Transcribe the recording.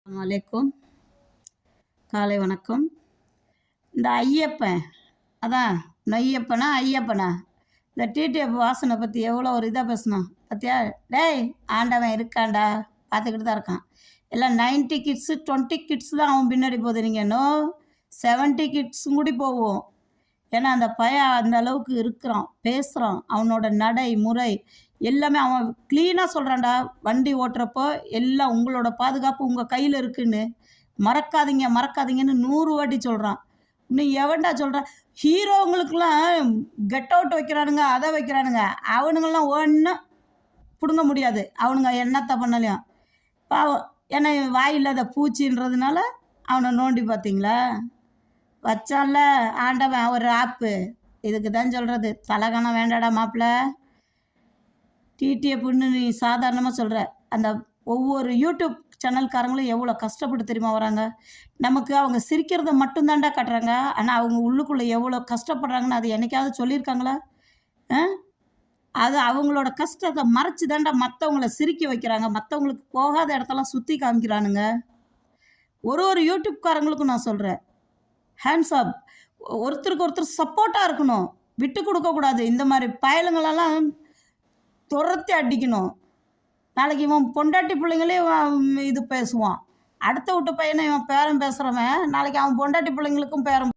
வலைக்கும் காலை வணக்கம். இந்த ஐயப்பன் அதான் நொய்யப்பனா ஐயப்பனா இந்த டிடிஎஃப் வாசனை பற்றி எவ்வளோ ஒரு இதாக பேசணும் பார்த்தியா? டேய் ஆண்டவன் இருக்காண்டா, பார்த்துக்கிட்டு தான் இருக்கான். எல்லாம் 90 கிட்ஸு 20 கிட்ஸ் தான் அவன் பின்னாடி போகுது. நீங்கள் இன்னும் 70 கிட்ஸும் கூடி போவோம். ஏன்னா அந்த பையன் அந்த அளவுக்கு இருக்கிறான், பேசுகிறான், அவனோட நடை முறை எல்லாமே அவன் க்ளீனாக சொல்கிறான்டா. வண்டி ஓட்டுறப்போ எல்லாம் உங்களோட பாதுகாப்பு உங்கள் கையில் இருக்குன்னு மறக்காதீங்க மறக்காதீங்கன்னு 100 வாட்டி சொல்கிறான். இன்னும் எவன்டா சொல்கிறான்? ஹீரோங்களுக்கெல்லாம் கெட் அவுட் வைக்கிறானுங்க, அதை வைக்கிறானுங்க. அவனுங்கெல்லாம் ஒன்றும் பிடுங்க முடியாது. அவனுங்க என்னத்தை பண்ணலையும் பாவம். ஏன்னா வாய் இல்லாத பூச்சின்றதுனால அவனை நோண்டி பார்த்தீங்களா? வச்சான்ல ஆண்டவன் ஒரு ஆப்பு. இதுக்கு தான் சொல்கிறது, தலகணம் வேண்டாடா மாப்பிள்ள. டிடிஎஃப்னு நீ சாதாரணமாக சொல்கிற. அந்த ஒவ்வொரு யூடியூப் சேனல்காரங்களும் எவ்வளோ கஷ்டப்பட்டு தெரியுமா வராங்க. நமக்கு அவங்க சிரிக்கிறத மட்டும்தான்டா காட்டுறாங்க. ஆனால் அவங்க உள்ளுக்குள்ளே எவ்வளோ கஷ்டப்படுறாங்கன்னு அது என்னைக்காவது சொல்லியிருக்காங்களா? அது அவங்களோட கஷ்டத்தை மறைச்சி தாண்டா மற்றவங்கள சிரிக்க வைக்கிறாங்க. மற்றவங்களுக்கு போகாத இடத்தெல்லாம் சுற்றி காமிக்கிறானுங்க. ஒரு யூடியூப்காரங்களுக்கும் நான் சொல்கிறேன், ஹேண்ட்ஸ் அப். ஒருத்தருக்கு ஒருத்தர் சப்போர்ட்டாக இருக்கணும், விட்டு கொடுக்கக்கூடாது. இந்த மாதிரி பயலுங்களெல்லாம் துரத்தி அடிக்கணும். நாளைக்கு இவன் பொண்டாட்டி பிள்ளைங்களே இது பேசுவான். அடுத்த வீட்டு பையனை இவன் பேரன் பேசுகிறவன் நாளைக்கு அவன் பொண்டாட்டி பிள்ளைங்களுக்கும் பேரன்